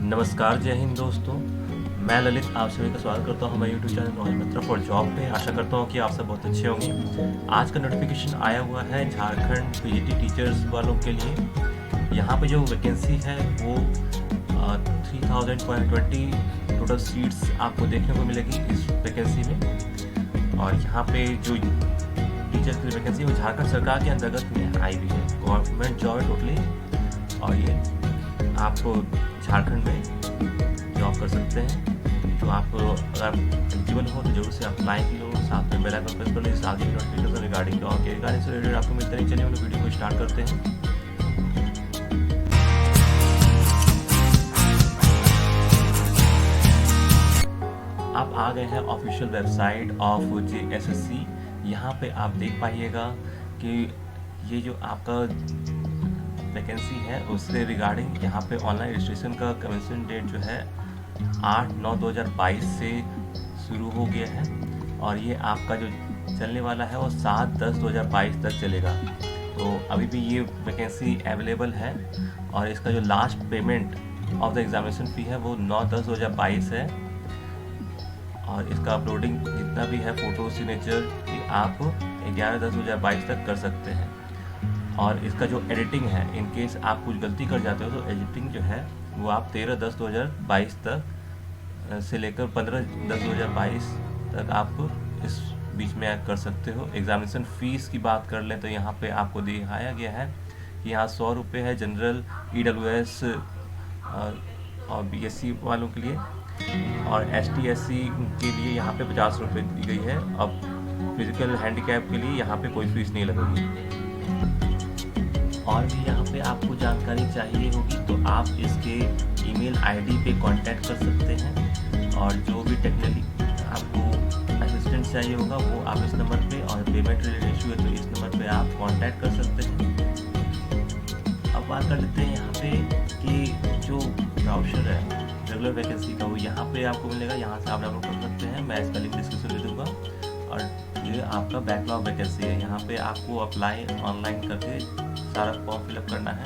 नमस्कार, जय हिंद दोस्तों। मैं ललित आप सभी का स्वागत करता हूं हमारे YouTube channel knowledge Mitra for job पे। आशा करता हूं कि आप सब बहुत अच्छे होंगे। आज का नोटिफिकेशन आया हुआ है झारखंड पीजीटी टीचर्स वालों के लिए। यहाँ पे जो वैकेंसी है वो 3020 टोटल सीट्स आपको देखने को मिलेगी इस वैकेंसी में। और यहाँ पे जो टीचर की वैकेंसी है वो झारखंड सरकार के अंतर्गत में आई हुई है, गवर्नमेंट जॉब है टोटली। और ये आप झारखंड में जॉब कर सकते हैं। तो आप अगर एलिजिबल हो तो जरूर से अप्लाई लो, साथ में बेल आइकन प्रेस कर लो, इस आगे की नोटिफिकेशन रिगार्डिंग जॉब के रिगार्डिंग से रिलेटेड आपको मिलते हैं। चलिए हम वीडियो को स्टार्ट करते हैं। आप आ गए हैं ऑफिशियल वेबसाइट ऑफ JSSC। यहाँ पे आप देख पाइएगा कि ये जो आपका वैकेंसी है उससे रिगार्डिंग यहाँ पे ऑनलाइन रजिस्ट्रेशन का कमेंसमेंट डेट जो है 8/9/2022 से शुरू हो गया है। और ये आपका जो चलने वाला है वो 7/10/2022 तक चलेगा। तो अभी भी ये वैकेंसी अवेलेबल है। और इसका जो last payment of the examination फ़ी है वो 9/10/2022 है। और इसका अपलोडिंग जितना भी है फ़ोटो सिग्नेचर आप 11/10/2022 तक कर सकते हैं। और इसका जो एडिटिंग है, इन केस आप कुछ गलती कर जाते हो तो एडिटिंग जो है वो आप 13/10/2022 तक से लेकर 15/10/2022 तक आप इस बीच में कर सकते हो। एग्जामिनेशन फ़ीस की बात कर लें तो यहाँ पे आपको दिखाया गया है कि यहाँ 100 रुपये है जनरल, EWS और BSc वालों के लिए। और ST SC के लिए यहाँ पे 50 रुपये दी गई है। अब फिजिकल हैंडीकैप के लिए यहाँ पे कोई फीस नहीं लगेगी। और भी यहाँ पे आपको जानकारी चाहिए होगी तो आप इसके ईमेल ID पे कांटेक्ट कर सकते हैं। और जो भी टेक्निकली आपको असिस्टेंट चाहिए होगा वो आप इस नंबर पे, और पेमेंट रिलेटेड इशू है तो इस नंबर पे आप कांटेक्ट कर सकते हैं। अब बात कर लेते हैं यहाँ पे कि जो ब्राउज़र है रेगुलर वैकेंसी का वो यहाँ पे आपको मिलेगा। यहाँ से आप डाउनलोड कर सकते हैं, मैं इसका लिंक डिस्क्रिप्शन में दे दूँगा। और ये आपका बैकलॉग वैकेंसी है। यहाँ पे आपको अप्लाई ऑनलाइन करके सारा फॉर्म फिलअप करना है।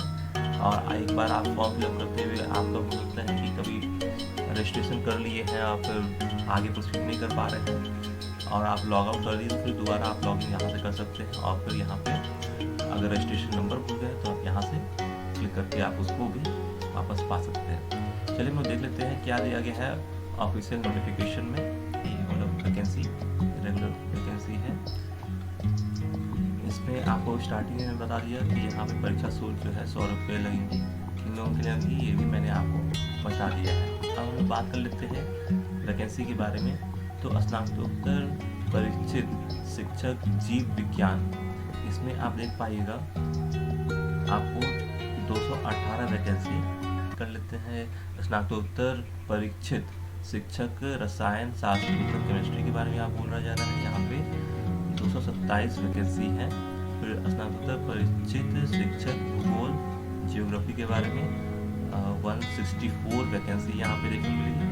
और एक बार आप फॉर्म फिलअप करते हुए आपका बोलता है कि कभी रजिस्ट्रेशन कर लिए हैं और फिर आगे प्रोसीड नहीं कर पा रहे हैं और आप लॉग आउट कर लिए तो फिर दोबारा आप लॉगिन यहाँ से कर सकते हैं। और फिर यहाँ पे अगर रजिस्ट्रेशन नंबर भूल गए तो आप यहाँ से क्लिक करके आप उसको भी वापस पा सकते हैं। चलिए हम देख लेते हैं क्या दिया गया है ऑफिशियल नोटिफिकेशन में। वैकेंसी रेगुलर वैकेंसी है। इसमें आपको स्टार्टिंग में बता दिया कि यहाँ पे परीक्षा शुल्क जो है 100 रुपये लगेंगे, किन लोगों के लिए लगेंगी ये भी मैंने आपको बता दिया है। अब हम बात कर लेते हैं वैकेंसी के बारे में। तो स्नातकोत्तर परिचित शिक्षक जीव विज्ञान, इसमें आप देख पाइएगा आपको 218 वैकेंसी कर लेते हैं। स्नातकोत्तर परीक्षित शिक्षक रसायन शास्त्र मतलब केमिस्ट्री के बारे में आप बोल रहा जा रहा है, यहाँ पे 227 वैकेंसी है। फिर स्नातकोत्तर परिचित शिक्षक भूगोल जियोग्राफी के बारे में 164 वैकेंसी यहाँ पे देखने मिलेगी।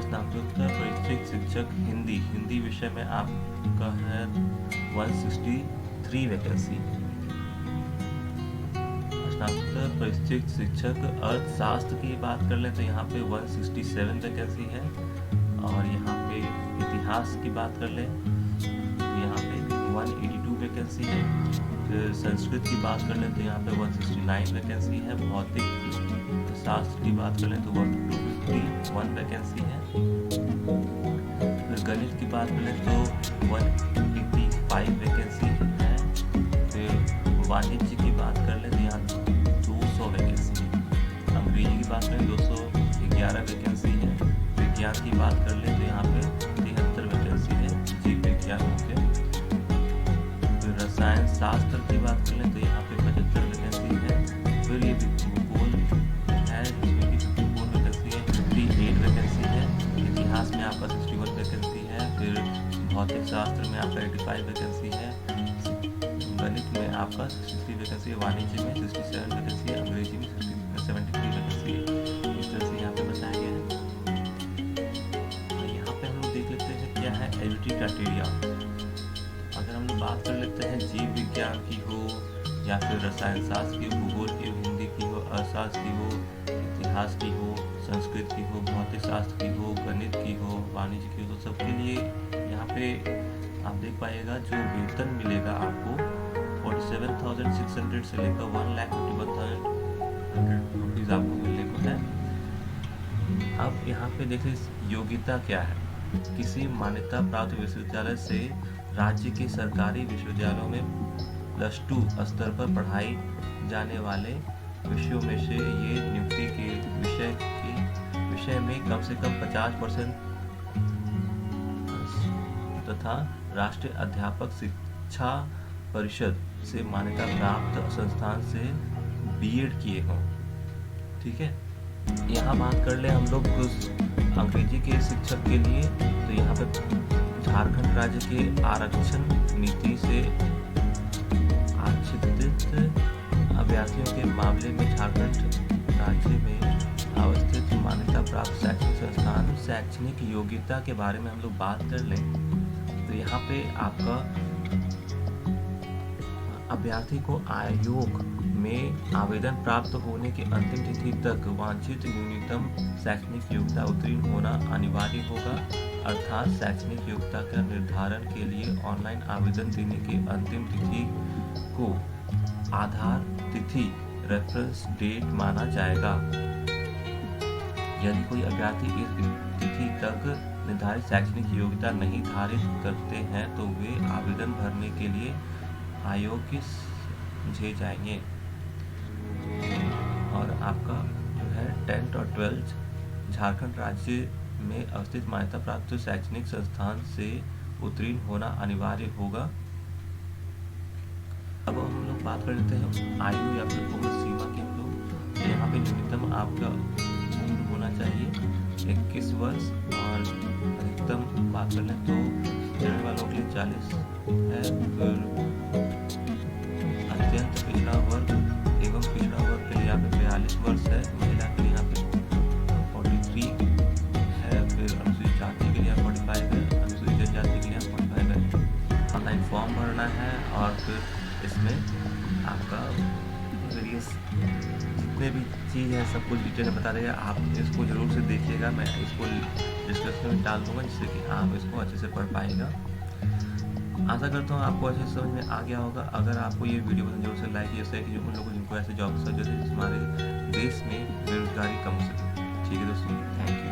स्नातकोत्तर परिचित शिक्षक हिंदी विषय में आपका है 163 वैकेंसी। स्नातकोत्तर परिचित शिक्षक अर्थशास्त्र की बात कर लें तो यहाँ पे 167 वैकेंसी है। और यहाँ पे इतिहास की बात कर लें तो यहाँ पे 182 वैकेंसी है। फिर संस्कृत की बात कर लें तो यहाँ पे 169 वैकेंसी है। भौतिक शास्त्र की बात कर लें तो 251 वैकेंसी है। फिर गणित की बात कर लें तो 185 वैकेंसी है। फिर वाणिज्य की बात कर लें तो यहाँ 200 वैकेंसी है। अंग्रेजी की बात करें 211 वैकेंसी है। विज्ञान की बात कर लें तो यहाँ पे 73 वैकेंसी है जीव विज्ञान के। फिर रसायन शास्त्र की बात कर लें तो यहाँ पे 75 वैकेंसी है। फिर ये भूगोल है जिसमें कि 54 वैकेंसी है। 58 वैकेंसी है। इतिहास में आपका 61 वैकेंसी है। फिर भौतिक शास्त्र में आपका 85 वैकेंसी है। गणित में आपका 63 वैकेंसी है। वाणिज्य में 67 वैकेंसी है। अंग्रेजी में 73 वैकेंसी है। इस तरह से यहाँ पे बताया गया है। तो यहाँ पे हम लोग देख लेते हैं क्या है एलिजिबिलिटी क्राइटेरिया। अगर हम लोग बात कर लेते हैं जीव विज्ञान की हो या फिर रसायन शास्त्र की हो, भूगोल की हो, हिंदी की हो, अर्थशास्त्र की हो, इतिहास की हो, संस्कृत की हो, भौतिक शास्त्र की हो, गणित की हो, वाणिज्य की हो, सबके लिए यहाँ पे आप देख पाइएगा जो वेतन मिलेगा आपको 47,600 से लेकर 1,51,100 रुपीज़ आपको मिलने को है। अब यहाँ पे देखिए योग्यता क्या है। किसी मान्यता प्राप्त विश्वविद्यालय से राज्य के सरकारी विश्वविद्यालयों में +2 स्तर पर पढ़ाई जाने वाले विषयों में से ये नियुक्ति के विषय में कम से कम 50% तथा राष्ट्रीय अध्यापक शिक्षा परिषद से मान्यता प्राप्त संस्थान से बीएड किए हों। ठीक है, यहाँ बात कर ले हम लोग कुछ अंग्रेजी के शिक्षक के लिए। तो यहाँ पे झारखंड राज्य के आरक्षण नीति से आच्छादित अभ्यर्थियों के मामले में झारखंड राज्य में अवस्थित मान्यता प्राप्त शैक्षणिक संस्थान शैक्षणिक योग्यता के बारे में हम लोग बात कर लें तो यहाँ पे आपका अभ्यर्थी को आयोग में आवेदन प्राप्त होने की अंतिम तिथि तक वांछित न्यूनतम शैक्षणिक योग्यता उत्तीर्ण होना अनिवार्य होगा। अर्थात शैक्षणिक योग्यता का निर्धारण के लिए ऑनलाइन आवेदन देने की अंतिम तिथि को आधार तिथि रेफरेंस डेट माना जाएगा। यदि कोई अभ्यर्थी इस तिथि तक निर्धारित शैक्षणिक योग्यता नहीं धारित करते हैं तो वे आवेदन भरने के लिए आयोग के समझे जाएंगे। और आपका जो है 10th और 12th झारखंड राज्य में अवस्थित मान्यता प्राप्त शैक्षणिक संस्थान से उत्तीर्ण होना अनिवार्य होगा। अब हम लोग बात कर लेते हैं आयु या फिर उम्र सीमा की। हम लोग तो यहाँ पे न्यूनतम आपका उम्र होना चाहिए 21 वर्ष और अधिकतम बात कर लें तो जनरल वालों के लिए 40 है। फिर अत्यंत पिछड़ा वर्ग एवं पिछड़ा वर्ग के लिए यहाँ पे 42 वर्ष है। महिला के लिए यहाँ पे 43 है। फिर अनुसूचित जाति के लिए 45 है। अनुसूचित जनजाति के लिए 45 है। ऑनलाइन फॉर्म भरना है और फिर इसमें आपका वेरियस जितने भी चीज़ है सब कुछ डिटेल में बता देगा। आप इसको ज़रूर से देखिएगा, मैं इसको डिस्क्रिप्शन में डाल दूँगा जिससे कि आप इसको अच्छे से पढ़ पाएगा। आशा करता हूँ आपको अच्छे समझ में आ गया होगा। अगर आपको ये वीडियो पसंद जरूर से लाइक या शेयर कीजिए उन लोगों जिनको ऐसे जॉब सर्च हमारे देश में बेरोजगारी कम हो सके। ठीक है दोस्तों, थैंक यू।